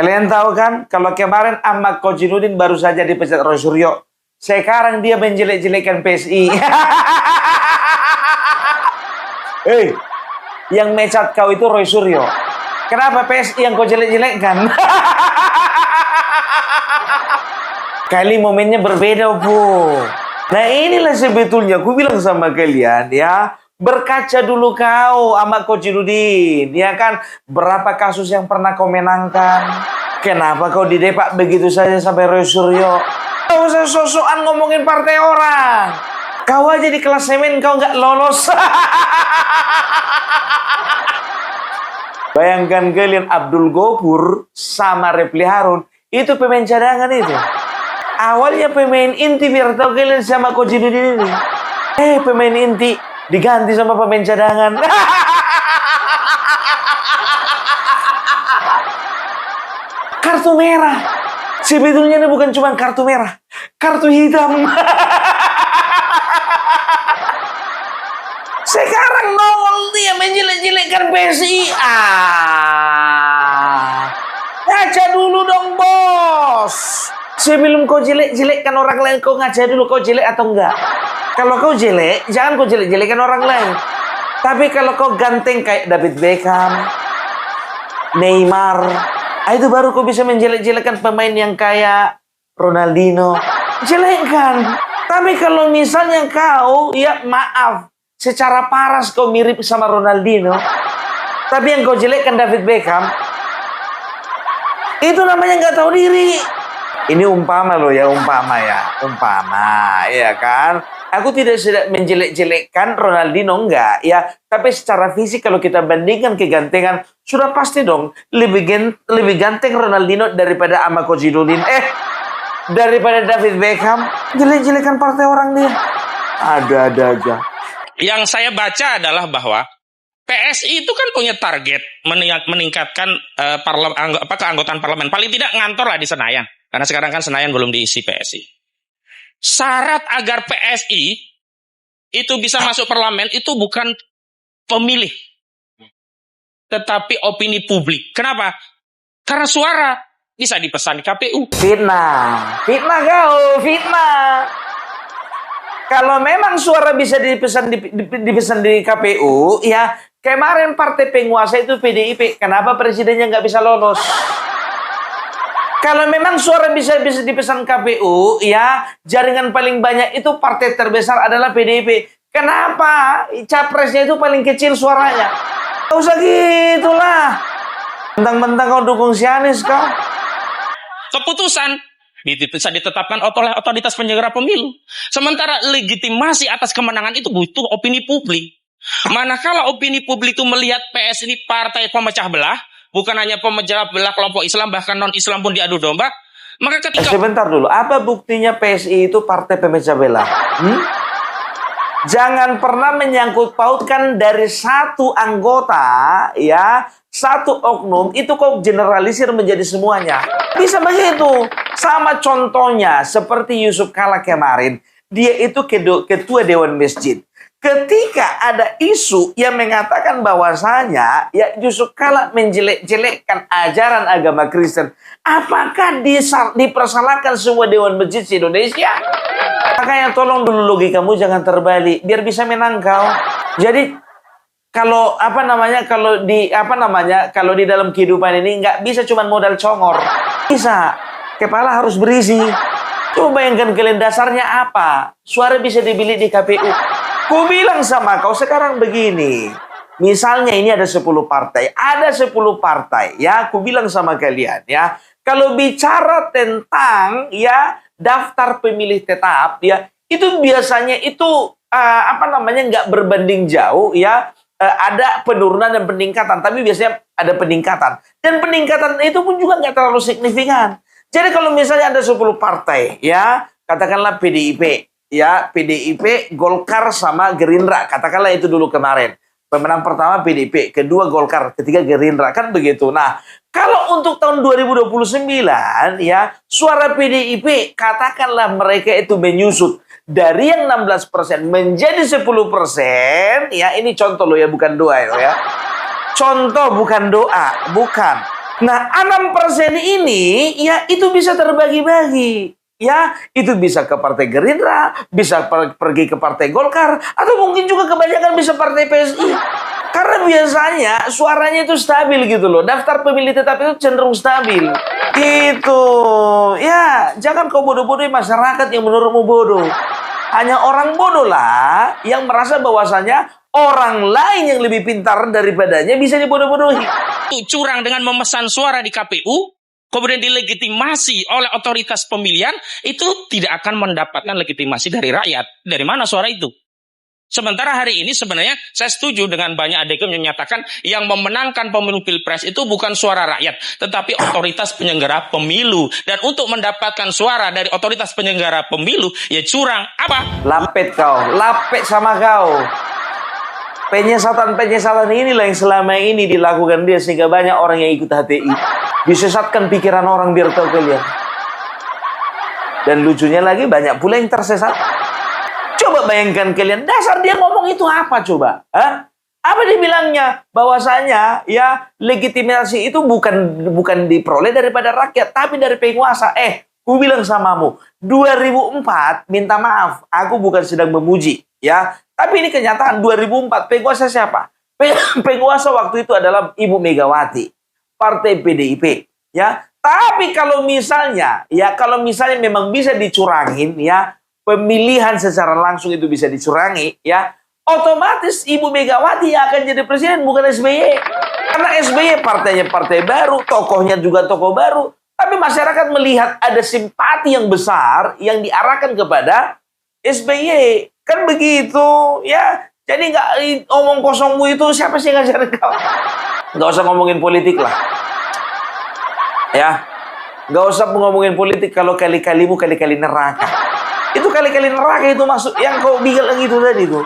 Kalian tahu kan, kalau kemarin Ahmad Kozinudin baru saja dipecat Roy Suryo, sekarang dia menjelek-jelekan PSI. Hei, yang mecat kau itu Roy Suryo. Kenapa PSI yang kau jelek-jelekkan? Kali momennya berbeda, Bu. Nah, inilah sebetulnya aku bilang sama kalian, ya. Berkaca dulu kau, Ahmad Kozinudin, ya kan? Berapa kasus yang pernah kau menangkan? Kenapa kau didepak begitu saja sampai Roy Suryo? Kau usah sosokan ngomongin partai orang. Kau aja di kelas semen kau nggak lolos. Bayangkan kalian, Abdul Gofur sama Refli Harun itu pemain cadangan itu. Awalnya pemain inti, biar tahu kalian sama Kozinudin ini. Pemain inti diganti sama pemain cadangan. Kartu merah. Sebetulnya ini bukan cuma kartu merah, kartu hitam. Sekarang nongol dia menjelek-jelekkan PSI. Ngaca dulu dong, bos. Sebelum kau jelek-jelekkan orang lain, kau ngaca dulu kau jelek atau enggak. Kalau kau jelek, jangan kau jelek-jelekkan orang lain. Tapi kalau kau ganteng kayak David Beckham, Neymar, itu baru kau bisa menjelek-jelekkan pemain yang kayak Ronaldinho. Jelekkan. Tapi kalau misalnya kau, ya maaf, secara paras kau mirip sama Ronaldinho, tapi yang kau jelekkan David Beckham, itu namanya nggak tahu diri. Ini umpama loh ya, umpama ya kan. Aku tidak sedang menjelek-jelekkan Ronaldinho, enggak ya. Tapi secara fisik kalau kita bandingkan kegantengan, sudah pasti dong lebih ganteng Ronaldinho daripada Ahmad Kozinudin. Daripada David Beckham. Jelek-jelekan partai orang dia. Ada-ada aja. Yang saya baca adalah bahwa PSI itu kan punya target meningkatkan keanggotaan parlemen. Paling tidak ngantor lah di Senayan. Karena sekarang kan Senayan belum diisi PSI. Syarat agar PSI itu bisa masuk parlemen itu bukan pemilih, tetapi opini publik. Kenapa? Karena suara bisa dipesan di KPU. Fitnah kau. Kalau memang suara bisa dipesan di KPU, ya kemarin partai penguasa itu PDIP, kenapa presidennya nggak bisa lolos? Kalau memang suara bisa dipesan KPU, ya jaringan paling banyak itu partai terbesar adalah PDIP. Kenapa capresnya itu paling kecil suaranya? Gak usah gitulah. Mentang-mentang kau dukung si Anies kau. Keputusan bisa ditetapkan oleh otoritas penyelenggara pemilu. Sementara legitimasi atas kemenangan itu butuh opini publik. Manakala opini publik itu melihat PS ini partai pemecah belah, bukan hanya pemecah belah kelompok Islam, bahkan non-Islam pun diadu domba, maka ketika... Sebentar dulu, apa buktinya PSI itu partai pemecah belah? Jangan pernah menyangkut pautkan dari satu anggota, ya, satu oknum, itu kok generalisir menjadi semuanya. Bisa begitu. Sama contohnya, seperti Yusuf Kala kemarin, dia itu ketua Dewan Masjid. Ketika ada isu yang mengatakan bahwasanya ya Yusuf Kala menjelek-jelekkan ajaran agama Kristen, apakah dipersalahkan semua Dewan Masjid di Indonesia? Makanya tolong dulu logikamu jangan terbalik biar bisa menang kau. Jadi kalau kalau di dalam kehidupan ini nggak bisa cuma modal congor. Bisa. Kepala harus berisi. Coba bayangkan kalian dasarnya apa? Suara bisa dibeli di KPU. Ku bilang sama kau sekarang begini. Misalnya ini ada 10 partai. Ada 10 partai. Ya, ku bilang sama kalian ya. Kalau bicara tentang ya daftar pemilih tetap ya, itu biasanya itu nggak berbanding jauh ya. Ada penurunan dan peningkatan, tapi biasanya ada peningkatan. Dan peningkatan itu pun juga nggak terlalu signifikan. Jadi kalau misalnya ada 10 partai ya, katakanlah PDIP. Ya, PDIP, Golkar sama Gerindra. Katakanlah itu dulu kemarin. Pemenang pertama PDIP, kedua Golkar, ketiga Gerindra. Kan begitu. Nah, kalau untuk tahun 2029, ya, suara PDIP, katakanlah mereka itu menyusut. Dari yang 16% menjadi 10%. Ya, ini contoh loh ya, bukan doa ya. Contoh bukan doa. Bukan. Nah, 6% ini ya itu bisa terbagi-bagi. Ya, itu bisa ke Partai Gerindra, bisa pergi ke Partai Golkar, atau mungkin juga kebanyakan bisa Partai PSI. Karena biasanya suaranya itu stabil gitu loh. Daftar pemilih tetap itu cenderung stabil. Gitu. Ya, jangan kau bodoh-bodohi masyarakat yang menurutmu bodoh. Hanya orang bodoh lah yang merasa bahwasanya orang lain yang lebih pintar daripadanya bisa dibodoh-bodohi. Curang dengan memesan suara di KPU, kemudian dilegitimasi oleh otoritas pemilihan, itu tidak akan mendapatkan legitimasi dari rakyat. Dari mana suara itu? Sementara hari ini sebenarnya saya setuju dengan banyak adegan yang menyatakan yang memenangkan pemilu pilpres itu bukan suara rakyat, tetapi otoritas penyelenggara pemilu. Dan untuk mendapatkan suara dari otoritas penyelenggara pemilu, ya curang. Apa? Lapet kau, lapet sama kau. Penyesatan-penyesatan inilah yang selama ini dilakukan dia sehingga banyak orang yang ikut HTI. Disesatkan pikiran orang biar tahu kalian. Dan lucunya lagi banyak pula yang tersesat. Coba bayangkan kalian, dasar dia ngomong itu apa coba? Hah? Apa dia bilangnya? Bahwasanya ya legitimasi itu bukan diperoleh daripada rakyat, tapi dari penguasa. Ku bilang samamu, 2004, minta maaf, aku bukan sedang memuji, ya. Tapi ini kenyataan 2004, penguasa siapa? Penguasa waktu itu adalah Ibu Megawati, Partai PDIP, ya. Tapi kalau misalnya memang bisa dicurangin, ya, pemilihan secara langsung itu bisa dicurangi, ya, otomatis Ibu Megawati yang akan jadi presiden bukan SBY. Karena SBY partainya partai baru, tokohnya juga tokoh baru. Tapi masyarakat melihat ada simpati yang besar yang diarahkan kepada SBY. Kan begitu, ya. Jadi nggak omong kosongmu itu siapa sih yang ngajarin kau? Nggak usah ngomongin politik lah. Ya, nggak usah ngomongin politik kalau kali-kalimu kali-kali neraka. Itu kali-kali neraka itu maksud yang kau bilang itu tadi tuh.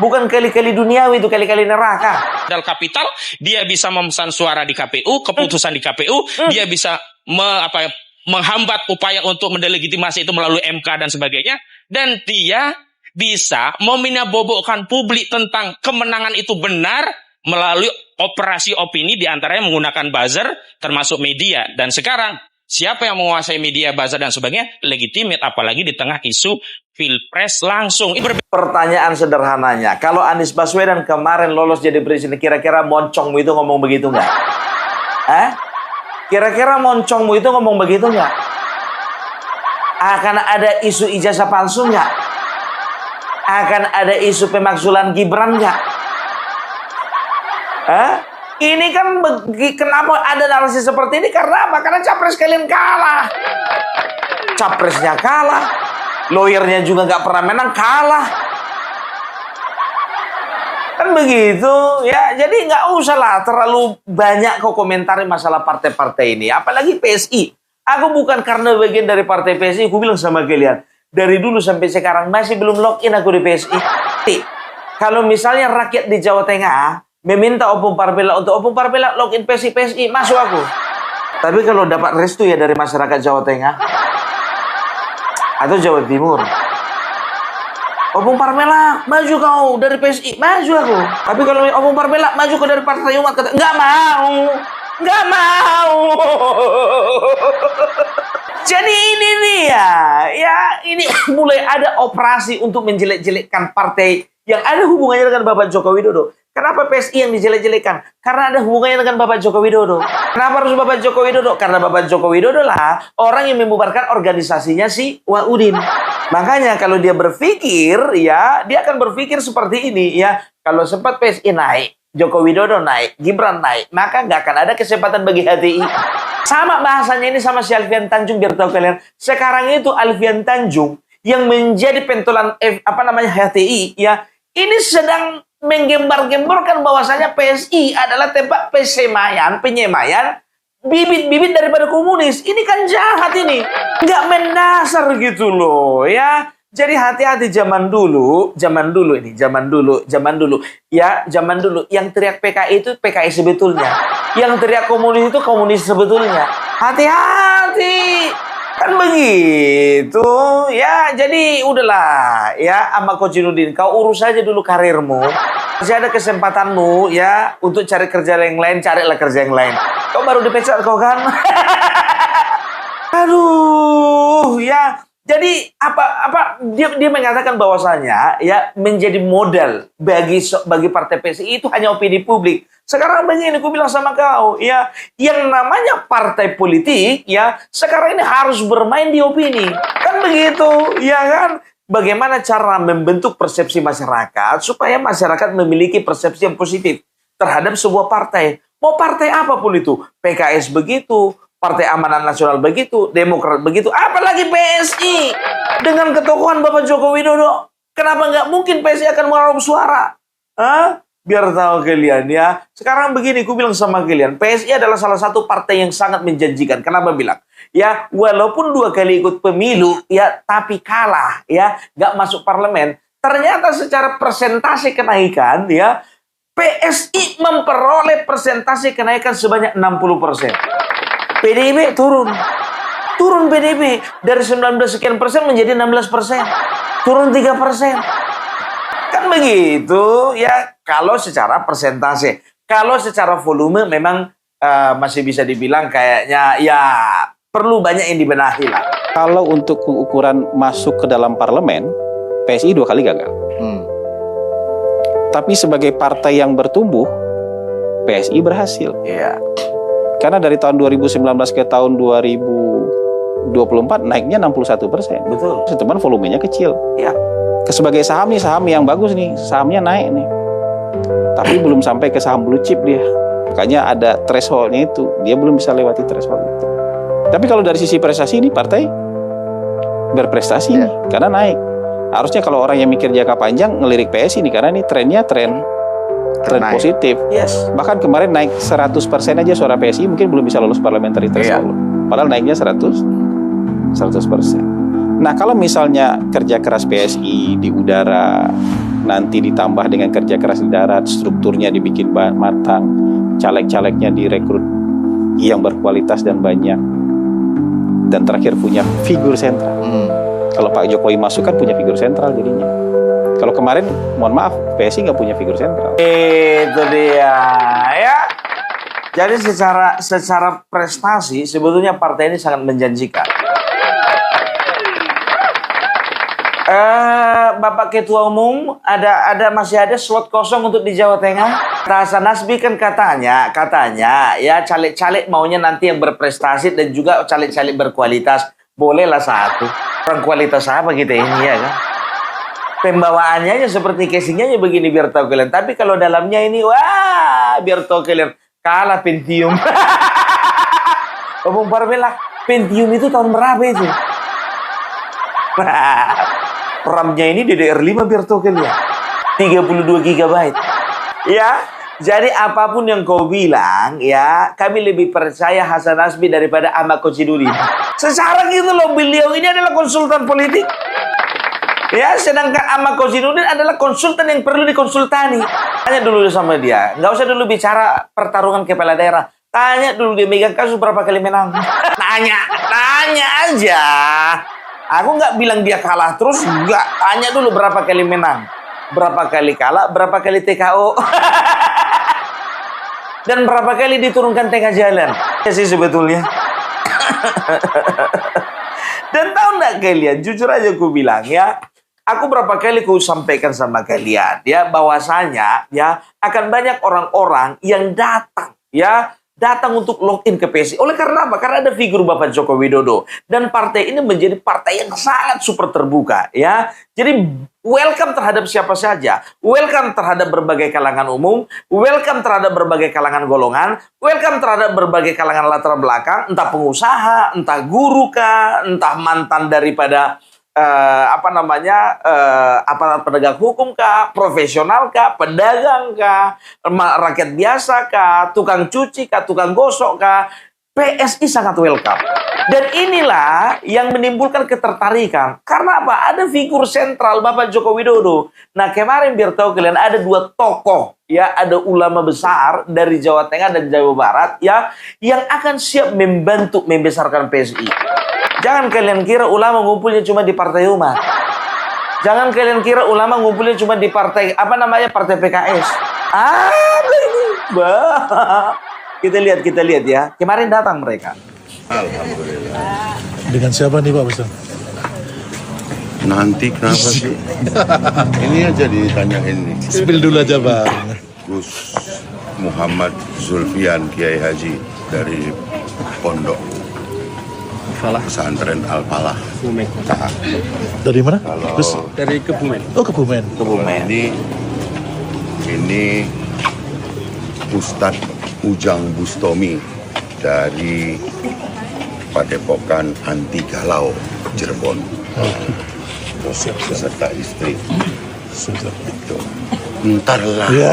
Bukan kali-kali duniawi, itu kali-kali neraka. Modal kapital, dia bisa memesan suara di KPU, keputusan di KPU, dia bisa menghambat upaya untuk mendelegitimasi itu melalui MK dan sebagainya, dan dia bisa meminabobokkan publik tentang kemenangan itu benar melalui operasi opini diantaranya menggunakan buzzer termasuk media. Dan sekarang siapa yang menguasai media, buzzer dan sebagainya legitimate, apalagi di tengah isu pilpres langsung. Pertanyaan sederhananya, kalau Anies Baswedan kemarin lolos jadi presiden, kira-kira moncongmu itu ngomong begitu nggak? Kira-kira moncongmu itu ngomong begitu nggak? Akan ada isu ijazah palsu nggak? Akan ada isu pemakzulan Gibran nggak? Ini kan kenapa ada narasi seperti ini? Karena apa? Karena capres kalian kalah. Capresnya kalah. Lawyernya juga nggak pernah menang, kalah. Kan begitu, ya. Jadi nggak usah lah terlalu banyak kau komentari masalah partai-partai ini. Apalagi PSI. Aku bukan karena bagian dari partai PSI, aku bilang sama kalian. Dari dulu sampai sekarang masih belum login aku di PSI. Kalau misalnya rakyat di Jawa Tengah meminta Opung Parbela untuk Opung Parbela login PSI, masuk aku. Tapi kalau dapat restu ya dari masyarakat Jawa Tengah atau Jawa Timur, Opung Parbela maju kau dari PSI, maju aku. Tapi kalau Opung Parbela maju kau dari Partai Umat, kata nggak mau. Jadi ini nih ya ini mulai ada operasi untuk menjelek-jelekkan partai yang ada hubungannya dengan Bapak Joko Widodo. Kenapa PSI yang dijelek-jelekan? Karena ada hubungannya dengan Bapak Joko Widodo. Kenapa harus Bapak Joko Widodo? Karena Bapak Joko Widodo lah orang yang membubarkan organisasinya si Waudin. Makanya kalau dia berpikir, ya dia akan berpikir seperti ini, ya. Kalau sempat PSI naik, Joko Widodo naik, Gibran naik, maka nggak akan ada kesempatan bagi HTI. Sama bahasanya ini sama si Alfian Tanjung, biar tahu kalian. Sekarang itu Alfian Tanjung yang menjadi pentolan HTI, ya. Ini sedang menggembar-gemborkan bahwasanya PSI adalah tempat penyemayan bibit-bibit daripada komunis. Ini kan jahat ini. Nggak mendasar gitu loh, ya. Jadi hati-hati zaman dulu. Ya, zaman dulu. Yang teriak PKI itu PKI sebetulnya. Yang teriak komunis itu komunis sebetulnya. Hati-hati. Kan begitu, ya jadi udahlah ya sama Coach Nudin, kau urus aja dulu karirmu. Masih ada kesempatanmu ya untuk cari kerja yang lain, carilah kerja yang lain. Kau baru dipecat kau kan? Aduh, ya. Jadi dia mengatakan bahwasanya ya menjadi modal bagi partai PSI itu hanya opini publik. Sekarang begini, aku bilang sama kau, ya, yang namanya partai politik, ya, sekarang ini harus bermain di opini. Kan begitu, ya kan? Bagaimana cara membentuk persepsi masyarakat supaya masyarakat memiliki persepsi yang positif terhadap sebuah partai. Mau partai apapun itu, PKS begitu, Partai Amanat Nasional begitu, Demokrat begitu, apalagi PSI. Dengan ketokohan Bapak Joko Widodo, kenapa nggak mungkin PSI akan meraup suara? Hah? Biar tahu kalian ya. Sekarang begini, aku bilang sama kalian, PSI adalah salah satu partai yang sangat menjanjikan. Kenapa bilang? Ya, walaupun 2 kali ikut pemilu, ya, tapi kalah, ya, nggak masuk parlemen. Ternyata secara persentase kenaikan, ya, PSI memperoleh persentase kenaikan sebanyak 60%. PDIP turun PDIP dari 19 sekian persen menjadi 16%, turun 3%. Kan begitu ya, kalau secara persentase. Kalau secara volume memang masih bisa dibilang kayaknya ya perlu banyak yang dibenahi lah. Kalau untuk ukuran masuk ke dalam parlemen, PSI 2 kali gagal. Tapi sebagai partai yang bertumbuh, PSI berhasil. Iya. Karena dari tahun 2019 ke tahun 2024 naiknya 61%. Betul. Cuman volumenya kecil. Iya. Sebagai saham nih, saham yang bagus nih, sahamnya naik nih. Tapi belum sampai ke saham blue chip dia. Makanya ada thresholdnya itu, dia belum bisa lewati threshold itu. Tapi kalau dari sisi prestasi ini partai berprestasi nih, karena naik. Harusnya kalau orang yang mikir jangka panjang ngelirik PSI nih, karena ini trennya tren positif. Yes. Bahkan kemarin naik 100% aja suara PSI mungkin belum bisa lolos parliamentary threshold. Padahal naiknya 100%. Nah, kalau misalnya kerja keras PSI di udara nanti ditambah dengan kerja keras di darat, strukturnya dibikin matang, caleg-calegnya direkrut yang berkualitas dan banyak, dan terakhir punya figur sentral. Kalau Pak Jokowi masuk kan punya figur sentral jadinya. Kalau kemarin, mohon maaf, PSI nggak punya figur sentral. Itu dia, ya. Jadi secara prestasi sebetulnya partai ini sangat menjanjikan. Bapak Ketua Umum, masih ada slot kosong untuk di Jawa Tengah. Hasan Nasbi kan katanya ya caleg-caleg maunya nanti yang berprestasi dan juga caleg-caleg berkualitas. Bolehlah satu. Orang kualitas apa kita ini ya kan? Pembawaannya aja seperti casingnya aja begini biar tahu kalian. Tapi kalau dalamnya ini, wah, biar tahu kalian kalah Pentium. Omong Parmela, Pentium itu tahun berapa itu? RAM-nya ini DDR5 biar tahu kalian. 32 GB. Ya, jadi apapun yang kau bilang, ya, kami lebih percaya Hasan Nasbi daripada Ahmad Kocidudin. Secara gitu loh, beliau ini adalah konsultan politik. Ya, sedangkan Ahmad Kocidudin adalah konsultan yang perlu dikonsultani. Tanya dulu sama dia. Nggak usah dulu bicara pertarungan kepala daerah. Tanya dulu dia megang kasus berapa kali menang. Tanya aja. Aku nggak bilang dia kalah terus, nggak. Tanya dulu berapa kali menang. Berapa kali kalah, berapa kali TKO. Dan berapa kali diturunkan tengah jalan. Ya sih sebetulnya. Dan tahu nggak kalian, jujur aja aku bilang ya. Aku berapa kali ku sampaikan sama kalian ya bahwasanya ya akan banyak orang-orang yang datang untuk login ke PSI. Oleh karena apa? Karena ada figur Bapak Joko Widodo dan partai ini menjadi partai yang sangat super terbuka ya. Jadi welcome terhadap siapa saja, welcome terhadap berbagai kalangan umum, welcome terhadap berbagai kalangan golongan, welcome terhadap berbagai kalangan latar belakang, entah pengusaha, entah guru kah, entah mantan daripada aparat penegak hukum kah, profesional kah, pedagang kah, rakyat biasa kah, tukang cuci kah, tukang gosok kah, PSI sangat welcome. Dan inilah yang menimbulkan ketertarikan. Karena apa? Ada figur sentral Bapak Joko Widodo. Nah, kemarin biar tahu kalian ada 2 tokoh ya, ada ulama besar dari Jawa Tengah dan Jawa Barat ya yang akan siap membantu membesarkan PSI. Jangan kalian kira ulama ngumpulnya cuma di Partai Umat. Jangan kalian kira ulama ngumpulnya cuma di partai, Partai PKS. Ada ini. Bah. Kita lihat ya. Kemarin datang mereka. Alhamdulillah. Dengan siapa nih Pak Ustaz? Nanti kenapa sih? Ini aja ditanyain nih. Spill dulu aja Bang. Gus Muhammad Zulfian Kiai Haji dari Pondok Pesantren Al-Falah. Dari mana? Kalau Gus? Dari Kebumen. Oh, Kebumen. ini Ustadz Ujang Bustomi dari Padepokan Anti Galau Cirebon. Beserta istri. Itu. Ntar lah. Ya.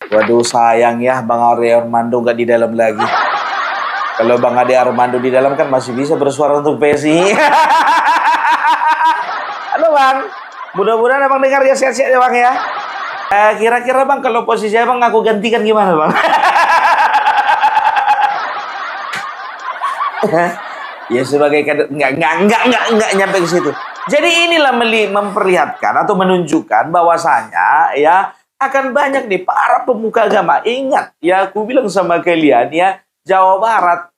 Waduh, sayang ya Bang Ade Armando nggak di dalam lagi. Kalau Bang Ade Armando di dalam kan masih bisa bersuara untuk PSI. Halo Bang, mudah-mudahan Abang dengar ya, sehat-sehat ya Bang ya. Kira-kira Bang kalau posisi Abang aku gantikan gimana Bang? Ya sebagai kader, nggak nyampe ke situ. Jadi inilah memperlihatkan atau menunjukkan bahwasanya ya akan banyak nih para pemuka agama. Ingat ya, aku bilang sama kalian ya, Jawa Barat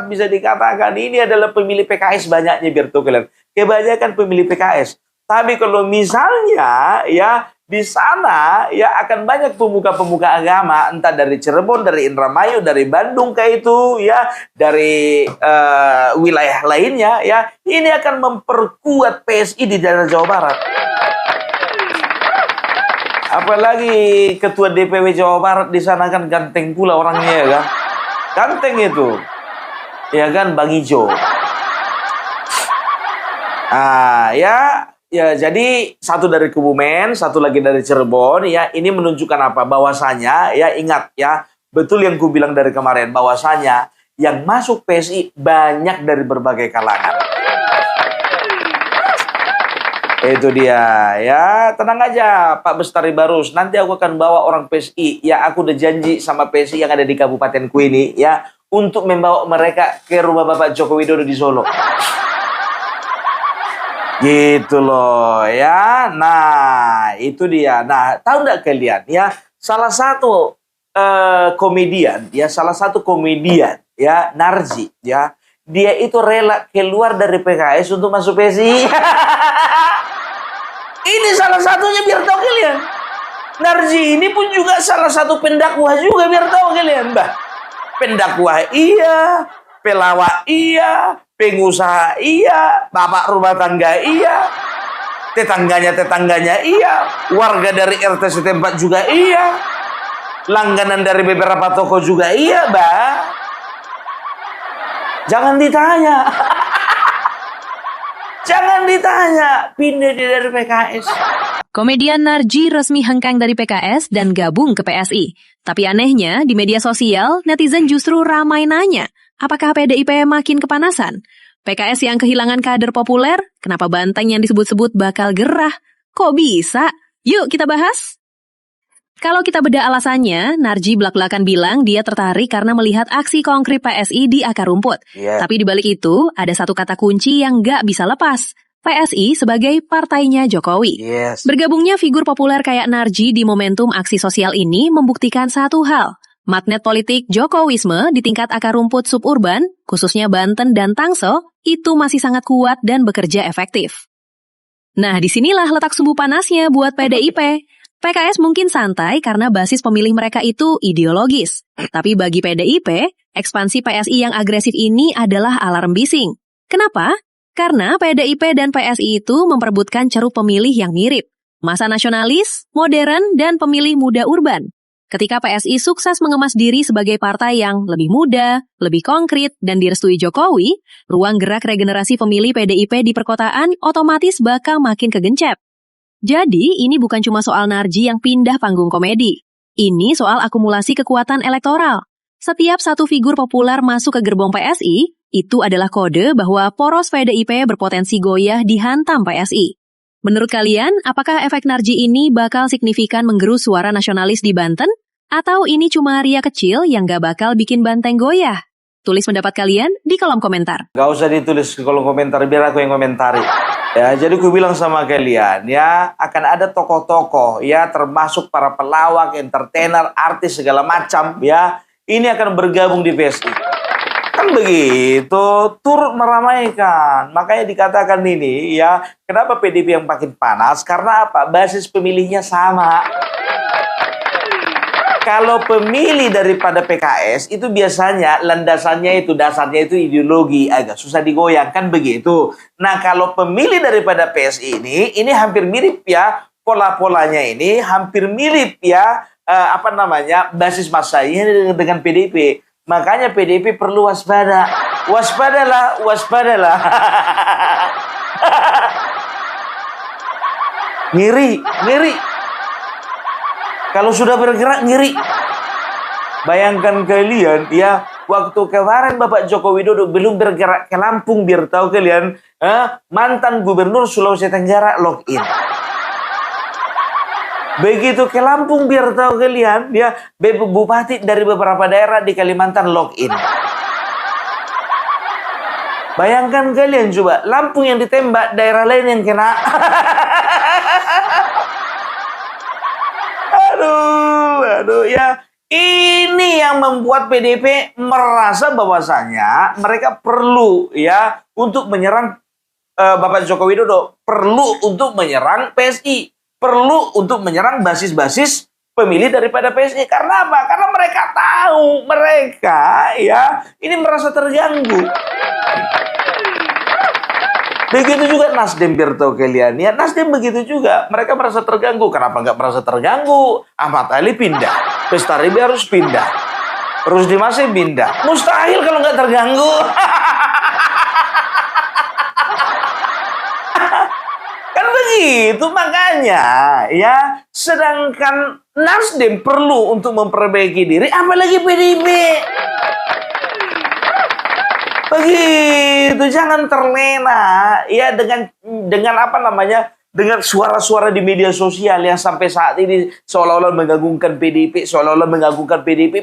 bisa dikatakan ini adalah pemilih PKS banyaknya, biar tahu kalian. Kebanyakan pemilih PKS. Tapi kalau misalnya ya di sana ya akan banyak pemuka-pemuka agama, entah dari Cirebon, dari Indramayu, dari Bandung kayak itu ya, dari wilayah lainnya ya. Ini akan memperkuat PSI di daerah Jawa Barat. Apalagi ketua DPW Jawa Barat di sana kan ganteng pula orangnya ya kan. Ganteng itu. Ya kan Bang Ijo. Ya jadi satu dari Kebumen, satu lagi dari Cirebon ya. Ini menunjukkan apa? Bahwasanya ya, ingat ya, betul yang ku bilang dari kemarin, bahwasanya yang masuk PSI banyak dari berbagai kalangan. Itu dia ya, tenang aja Pak Bestari Barus, nanti aku akan bawa orang PSI ya, aku udah janji sama PSI yang ada di kabupatenku ini ya, untuk membawa mereka ke rumah Bapak Joko Widodo di Solo. Gitu loh ya. Nah itu dia. Nah tahu nggak kalian ya, salah satu komedian ya, Narji ya, dia itu rela keluar dari PKS untuk masuk PSI. Ini salah satunya, biar tahu kalian. Narji ini pun juga salah satu pendakwah juga, biar tahu kalian. Pendakwah iya, pelawak iya, pengusaha iya, bapak rumah tangga iya, tetangganya iya, warga dari RT setempat juga iya, langganan dari beberapa toko juga iya, Jangan ditanya. Jangan ditanya, pindah dari PKS. Komedian Narji resmi hengkang dari PKS dan gabung ke PSI. Tapi anehnya, di media sosial, netizen justru ramai nanya, apakah PDIP makin kepanasan? PKS yang kehilangan kader populer, kenapa Banteng yang disebut-sebut bakal gerah? Kok bisa? Yuk kita bahas. Kalau kita bedah alasannya, Narji belak-belakan bilang dia tertarik karena melihat aksi konkret PSI di akar rumput. Tapi di balik itu, ada satu kata kunci yang nggak bisa lepas. PSI sebagai partainya Jokowi. Bergabungnya figur populer kayak Narji di momentum aksi sosial ini membuktikan satu hal. Magnet politik Jokowisme di tingkat akar rumput suburban, khususnya Banten dan Tangsel, itu masih sangat kuat dan bekerja efektif. Nah, disinilah letak sumbu panasnya buat PDIP. PKS mungkin santai karena basis pemilih mereka itu ideologis. Tapi bagi PDIP, ekspansi PSI yang agresif ini adalah alarm bising. Kenapa? Karena PDIP dan PSI itu memperebutkan ceruk pemilih yang mirip. Masa nasionalis, modern, dan pemilih muda urban. Ketika PSI sukses mengemas diri sebagai partai yang lebih muda, lebih konkret, dan direstui Jokowi, ruang gerak regenerasi pemilih PDIP di perkotaan otomatis bakal makin kegencep. Jadi, ini bukan cuma soal Narji yang pindah panggung komedi. Ini soal akumulasi kekuatan elektoral. Setiap satu figur populer masuk ke gerbong PSI, itu adalah kode bahwa poros PDIP berpotensi goyah dihantam PSI. Menurut kalian, apakah efek Narji ini bakal signifikan menggerus suara nasionalis di Banten? Atau ini cuma ria kecil yang gak bakal bikin Banteng goyah? Tulis pendapat kalian di kolom komentar. Gak usah ditulis di kolom komentar, biar aku yang komentari. Ya, jadi aku bilang sama kalian, ya akan ada tokoh-tokoh, ya termasuk para pelawak, entertainer, artis segala macam, ya ini akan bergabung di PSI. Kan begitu, turut meramaikan. Makanya dikatakan ini, ya kenapa PDIP yang makin panas? Karena apa? Basis pemilihnya sama. Kalau pemilih daripada PKS itu biasanya landasannya itu, dasarnya itu ideologi, agak susah digoyangkan begitu. Nah kalau pemilih daripada PSI ini hampir mirip ya, pola-polanya ini hampir mirip ya, basis masanya dengan PDIP. Makanya PDIP perlu waspada. Waspadalah. Ngiri. Kalau sudah bergerak, ngiri. Bayangkan kalian, ya, waktu kemarin Bapak Joko Widodo belum bergerak ke Lampung, biar tahu kalian, mantan Gubernur Sulawesi Tenggara login. Begitu ke Lampung, biar tahu kalian, ya, bupati dari beberapa daerah di Kalimantan login. Bayangkan kalian coba, Lampung yang ditembak, daerah lain yang kena. Aduh, ya. Ini yang membuat PDIP merasa bahwasanya mereka perlu ya untuk menyerang Bapak Joko Widodo, perlu untuk menyerang PSI, perlu untuk menyerang basis-basis pemilih daripada PSI. Karena apa? Karena mereka tahu, mereka ya ini merasa terganggu. Begitu juga Nasdem, biar tahu kalian ya, Nasdem begitu juga, mereka merasa terganggu. Kenapa nggak merasa terganggu? Ahmad Ali pindah, Bestari harus pindah, Rusdi Masih pindah, mustahil kalau nggak terganggu. Kan begitu, makanya ya, sedangkan Nasdem perlu untuk memperbaiki diri, apalagi PDIP. Begitu, jangan terlena ya dengan dengan suara-suara di media sosial yang sampai saat ini seolah-olah mengagungkan PDIP,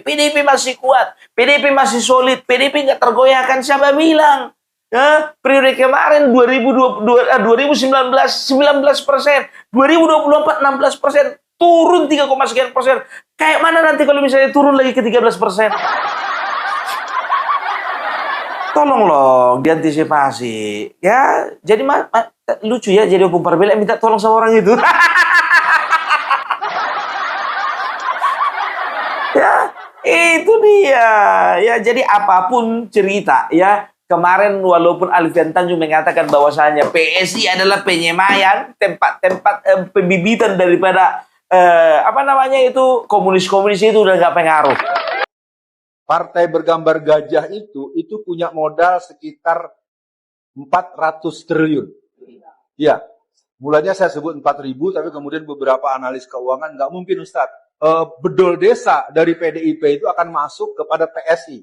PDIP masih kuat, PDIP masih solid, PDIP nggak tergoyahkan. Siapa bilang? Ya, periode kemarin 2019 19%, 2024 16%, turun 3,sekian%. Kayak mana nanti kalau misalnya turun lagi ke 13%? Tolong loh diantisipasi ya. Jadi lucu ya, jadi opung Parbela minta tolong sama orang itu. Ya itu dia ya. Jadi apapun cerita ya, kemarin walaupun Alfian Tanjung mengatakan bahwasanya PSI adalah penyemayan, tempat pembibitan daripada komunis itu udah gak pengaruh. Partai bergambar gajah itu punya modal sekitar 400 triliun. Ya, mulanya saya sebut 4.000, tapi kemudian beberapa analis keuangan, nggak mungkin Ustadz. Bedol desa dari PDIP itu akan masuk kepada PSI.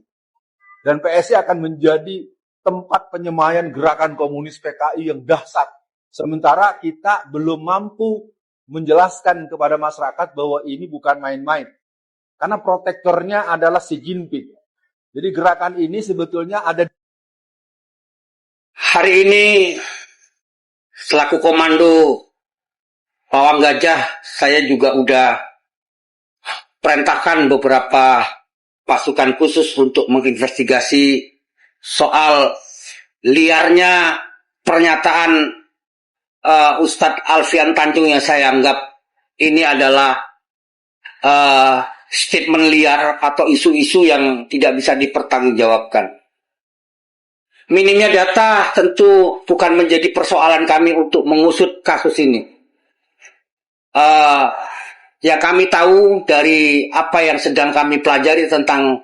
Dan PSI akan menjadi tempat penyemayan gerakan komunis PKI yang dahsyat. Sementara kita belum mampu menjelaskan kepada masyarakat bahwa ini bukan main-main. Karena protektornya adalah Xi Jinping. Jadi gerakan ini sebetulnya ada. Hari ini selaku komando Pawang Gajah, saya juga udah perintahkan beberapa pasukan khusus untuk menginvestigasi soal liarnya pernyataan Ustadz Alfian Tanjung yang saya anggap ini adalah statement liar atau isu-isu yang tidak bisa dipertanggungjawabkan. Minimnya data tentu bukan menjadi persoalan kami untuk mengusut kasus ini. Yang kami tahu dari apa yang sedang kami pelajari tentang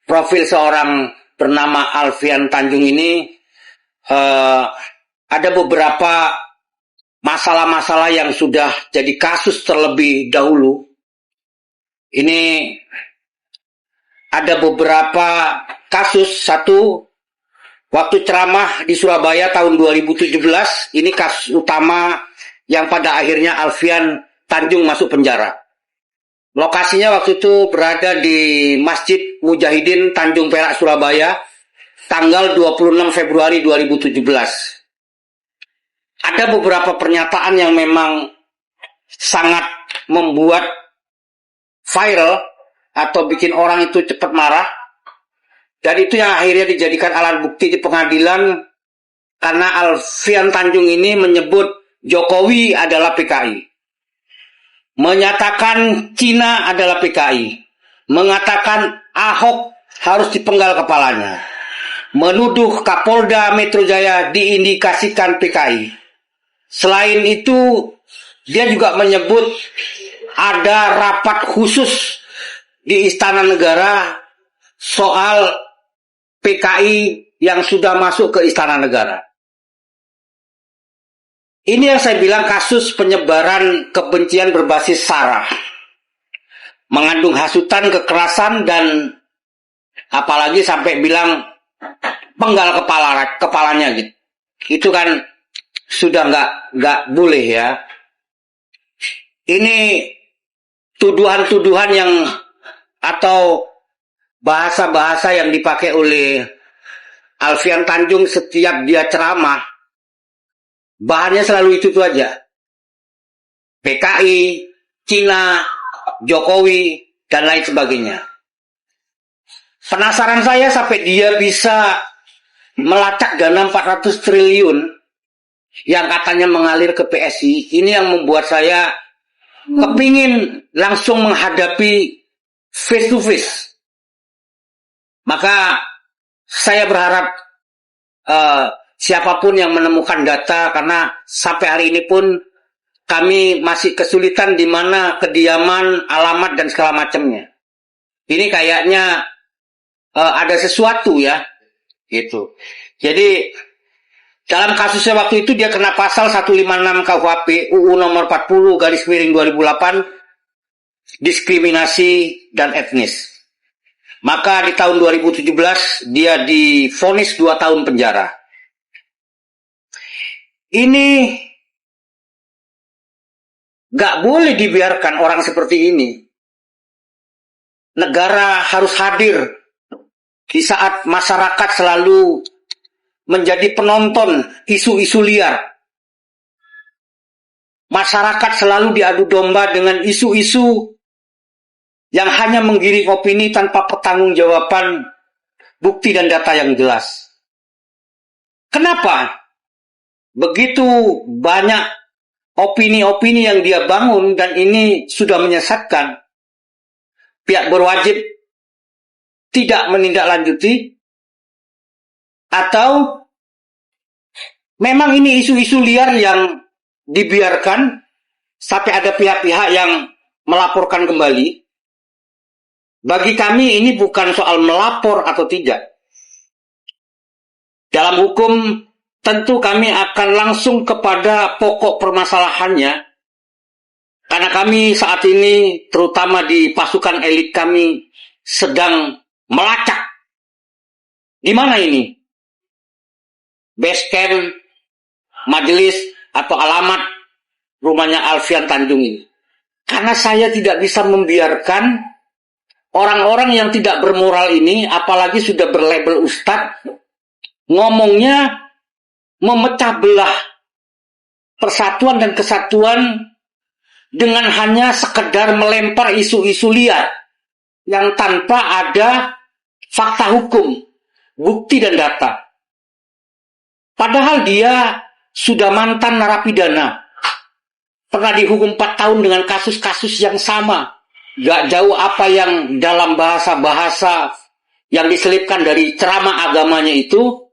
profil seorang bernama Alfian Tanjung ini, ada beberapa masalah-masalah yang sudah jadi kasus terlebih dahulu. Ini ada beberapa kasus. Satu, waktu ceramah di Surabaya tahun 2017, ini kasus utama yang pada akhirnya Alfian Tanjung masuk penjara. Lokasinya waktu itu berada di Masjid Mujahidin Tanjung Perak, Surabaya, tanggal 26 Februari 2017. Ada beberapa pernyataan yang memang sangat membuat viral atau bikin orang itu cepat marah. Dan itu yang akhirnya dijadikan alat bukti di pengadilan karena Alfian Tanjung ini menyebut Jokowi adalah PKI. Menyatakan Cina adalah PKI. Mengatakan Ahok harus dipenggal kepalanya. Menuduh Kapolda Metro Jaya diindikasikan PKI. Selain itu, dia juga menyebut ada rapat khusus di Istana Negara soal PKI yang sudah masuk ke Istana Negara. Ini yang saya bilang kasus penyebaran kebencian berbasis SARA. Mengandung hasutan, kekerasan, dan apalagi sampai bilang penggal kepalanya gitu. Itu kan sudah nggak boleh ya. Ini tuduhan-tuduhan yang atau bahasa-bahasa yang dipakai oleh Alfian Tanjung setiap dia ceramah. Bahannya selalu itu aja. PKI, Cina, Jokowi, dan lain sebagainya. Penasaran saya sampai dia bisa melacak dana 400 triliun yang katanya mengalir ke PSI. Ini yang membuat saya kepingin langsung menghadapi face to face. Maka saya berharap siapapun yang menemukan data, karena sampai hari ini pun kami masih kesulitan di mana kediaman, alamat, dan segala macamnya. Ini kayaknya ada sesuatu ya, gitu. Jadi dalam kasusnya waktu itu dia kena pasal 156 KUHP UU nomor 40/2008 diskriminasi dan etnis. Maka di tahun 2017 dia divonis 2 tahun penjara. Ini gak boleh dibiarkan orang seperti ini. Negara harus hadir di saat masyarakat selalu menjadi penonton isu-isu liar. Masyarakat selalu diadu domba dengan isu-isu yang hanya menggiring opini tanpa pertanggungjawaban bukti dan data yang jelas. Kenapa? Begitu banyak opini-opini yang dia bangun dan ini sudah menyesatkan. Pihak berwajib tidak menindaklanjuti, atau memang ini isu-isu liar yang dibiarkan sampai ada pihak-pihak yang melaporkan kembali. Bagi kami ini bukan soal melapor atau tidak. Dalam hukum tentu kami akan langsung kepada pokok permasalahannya, karena kami saat ini terutama di pasukan elit kami sedang melacak di mana ini base camp, majelis, atau alamat rumahnya Alfian Tanjung ini. Karena saya tidak bisa membiarkan orang-orang yang tidak bermoral ini, apalagi sudah berlabel ustadz, ngomongnya memecah belah persatuan dan kesatuan dengan hanya sekedar melempar isu-isu liar yang tanpa ada fakta hukum, bukti dan data. Padahal dia sudah mantan narapidana, pernah dihukum 4 tahun dengan kasus-kasus yang sama. Gak jauh apa yang dalam bahasa-bahasa yang diselipkan dari ceramah agamanya itu,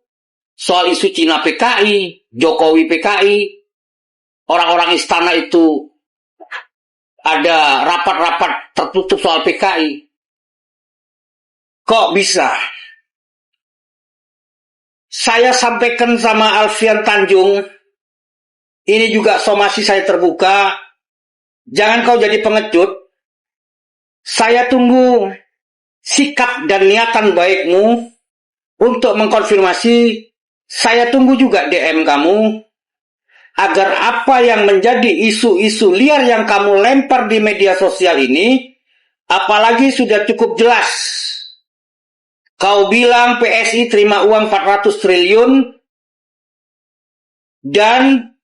soal isu Cina PKI, Jokowi PKI, orang-orang istana itu ada rapat-rapat tertutup soal PKI. Kok bisa? Saya sampaikan sama Alfian Tanjung, ini juga somasi saya terbuka, jangan kau jadi pengecut. Saya tunggu sikap dan niatan baikmu untuk mengkonfirmasi. Saya tunggu juga DM kamu. agar apa yang menjadi isu-isu liar yang kamu lempar di media sosial ini, apalagi sudah cukup jelas. Kau bilang PSI terima uang 400 triliun dan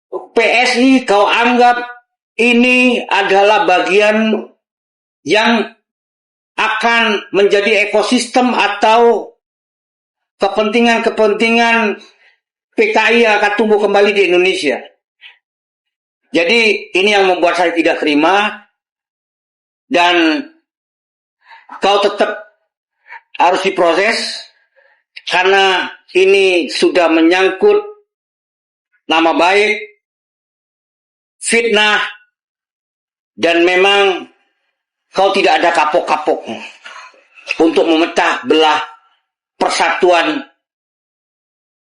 PSI kau anggap ini adalah bagian yang akan menjadi ekosistem atau kepentingan-kepentingan PKI yang akan tumbuh kembali di Indonesia. Jadi ini yang membuat saya tidak terima, dan kau tetap harus diproses karena ini sudah menyangkut nama baik, fitnah, dan memang kau tidak ada kapok-kapok untuk memecah belah persatuan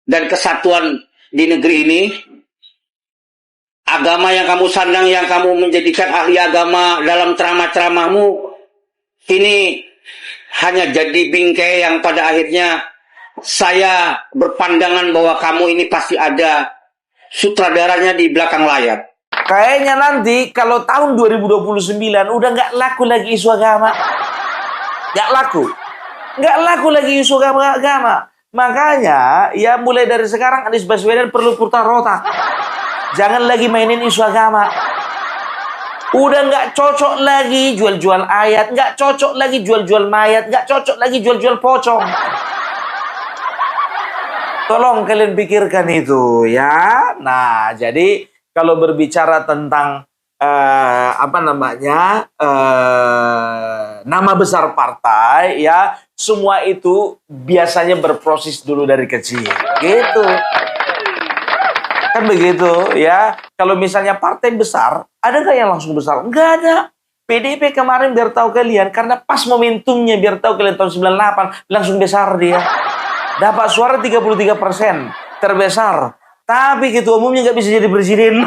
dan kesatuan di negeri ini. Agama yang kamu sandang, yang kamu menjadikan ahli agama dalam ceramah-ceramahmu, ini hanya jadi bingkai yang pada akhirnya saya berpandangan bahwa kamu ini pasti ada sutradaranya di belakang layar. Kayaknya nanti kalau tahun 2029 udah nggak laku lagi isu agama. Nggak laku. Nggak laku lagi isu agama. Makanya, ya mulai dari sekarang Anies Baswedan perlu putar otak. Jangan lagi mainin isu agama. Udah nggak cocok lagi jual-jual ayat, nggak cocok lagi jual-jual mayat, nggak cocok lagi jual-jual pocong. Tolong kalian pikirkan itu ya. Nah, jadi kalau berbicara tentang nama besar partai, ya semua itu biasanya berproses dulu dari kecil, gitu. Kan begitu ya. Kalau misalnya partai besar, ada nggak yang langsung besar? Nggak ada. PDIP kemarin biar tahu kalian, karena pas momentumnya biar tahu kalian tahun 98 langsung besar dia. Dapat suara 33%, terbesar. Tapi ketua umumnya nggak bisa jadi presiden.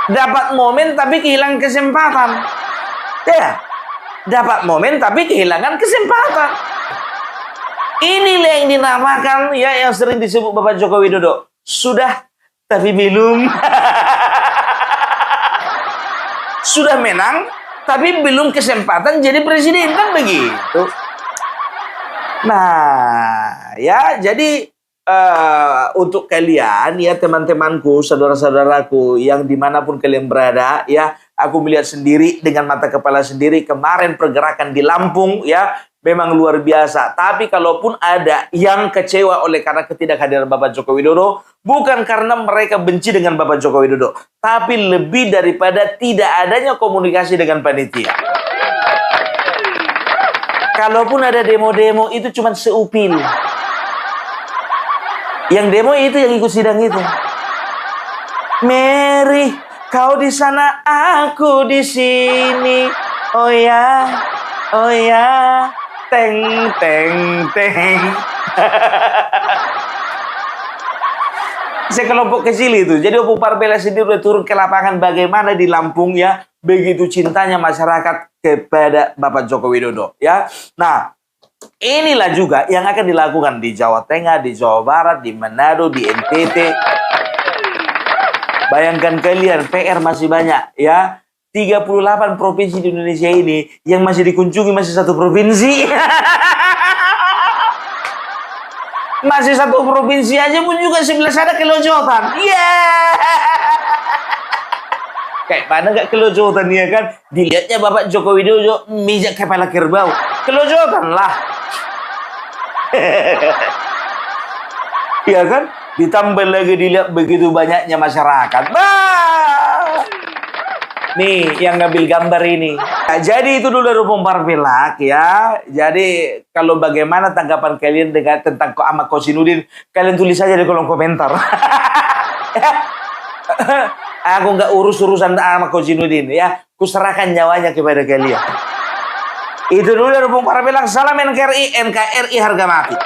Dapat momen tapi kehilangan kesempatan. Ya, dapat momen tapi kehilangan kesempatan. Inilah yang dinamakan, ya, yang sering disebut Bapak Joko Widodo. Sudah tapi belum. Sudah menang tapi belum kesempatan jadi presiden, kan begitu. Nah, ya jadi untuk kalian, ya teman-temanku, saudara-saudaraku yang dimanapun kalian berada, ya aku melihat sendiri dengan mata kepala sendiri kemarin pergerakan di Lampung, ya memang luar biasa. Tapi kalaupun ada yang kecewa oleh karena ketidakhadiran Bapak Joko Widodo, bukan karena mereka benci dengan Bapak Joko Widodo, tapi lebih daripada tidak adanya komunikasi dengan panitia. Kalaupun ada demo-demo itu cuma seupil. Yang demo itu yang ikut sidang itu. Mary, kau di sana, aku di sini. Oh ya, teng teng teng. Sekelompok kecil itu. Jadi Opung Parbela sendiri udah turun ke lapangan bagaimana di Lampung, ya. Begitu cintanya masyarakat kepada Bapak Joko Widodo, ya. Nah, inilah juga yang akan dilakukan di Jawa Tengah, di Jawa Barat, di Manado, di NTT. Bayangkan kalian, PR masih banyak, ya. 38 provinsi di Indonesia ini yang masih dikunjungi masih satu provinsi. Masih satu provinsi aja pun juga sebelah sana kelojotan. Kayak mana gak kelojotan, ya kan? Dilihatnya Bapak Joko Widodo mijak kepala kerbau. Kelojotan lah. Iya kan? Ditambah lagi dilihat begitu banyaknya masyarakat. Bah! Nih yang ngambil gambar ini. Nah, jadi itu dulu Opung Parbela, ya. Jadi kalau bagaimana tanggapan kalian dengan tentang Ahmad Kosinudin, kalian tulis saja di kolom komentar. Aku nggak urus-urusan Ahmad Kosinudin, ya. Kuserahkan nyawanya kepada kalian. Itu dulu Opung Parbela. Salam NKRI, NKRI harga mati.